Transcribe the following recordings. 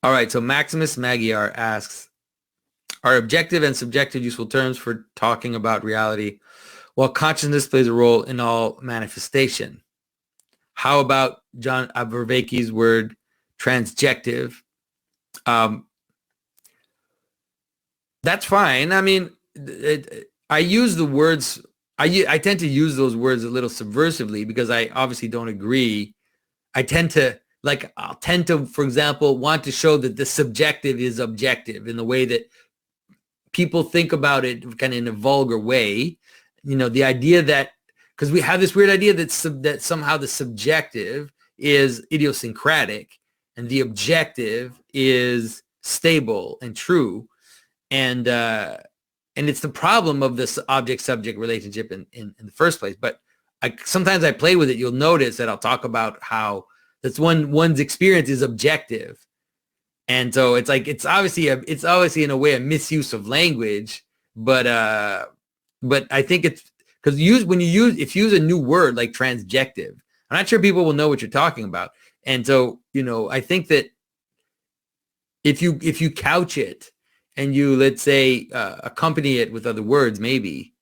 All right. So Maximus Magyar asks, are objective and subjective useful terms for talking about reality while consciousness plays a role in all manifestation? How about John Vervaeke's word transjective? Um, that's fine. I mean, I use the words, I tend to use those words a little subversively because I obviously don't agree. I'll tend to, for example, want to show that the subjective is objective in the way that people think about it kind of in a vulgar way. The idea that, because we have this weird idea that somehow the subjective is idiosyncratic and the objective is stable and true. And it's the problem of this object-subject relationship in the first place. But sometimes I play with it. You'll notice that I'll talk about how that's one's experience is objective. And so it's like it's obviously in a way a misuse of language, but I think it's because if you use a new word like transjective, I'm not sure people will know what you're talking about. And so I think that if you couch it and you, let's say, accompany it with other words, maybe,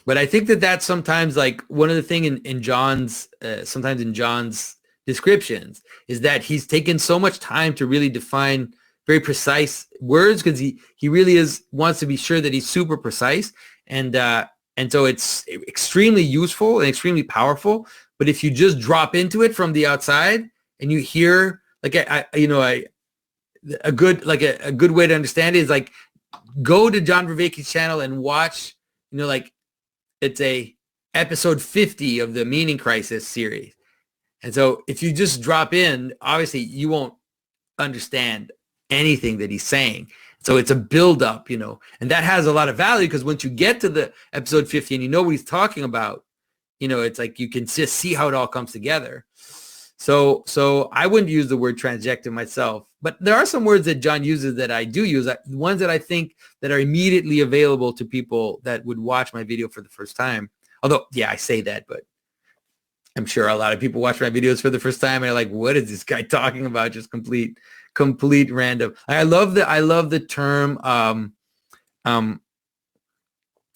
but I think that that's sometimes like one of the thing in John's sometimes in John's descriptions is that he's taken so much time to really define very precise words because he really wants to be sure that he's super precise, and so it's extremely useful and extremely powerful. But if you just drop into it from the outside and you hear like a good way to understand it is like go to John Vervaeke's channel and watch like it's a episode 50 of the Meaning Crisis series. And so if you just drop in, obviously you won't understand anything that he's saying. So it's a buildup, and that has a lot of value because once you get to the episode 50 and you know what he's talking about, it's like you can just see how it all comes together. So I wouldn't use the word transjective myself, but there are some words that John uses that I do use, ones that I think that are immediately available to people that would watch my video for the first time. Although, yeah, I say that, but I'm sure a lot of people watch my videos for the first time and are like, what is this guy talking about? Just complete random. I love the term,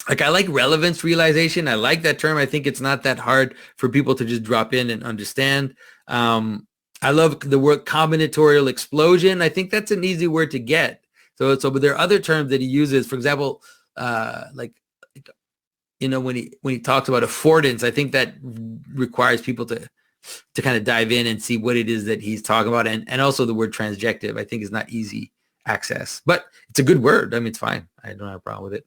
like I like relevance realization. I like that term. I think it's not that hard for people to just drop in and understand. I love the word combinatorial explosion. I think that's an easy word to get. But there are other terms that he uses. For example, when he talks about affordance, I think that requires people to kind of dive in and see what it is that he's talking about. And also the word transjective, I think is not easy access, but it's a good word. I mean, it's fine. I don't have a problem with it.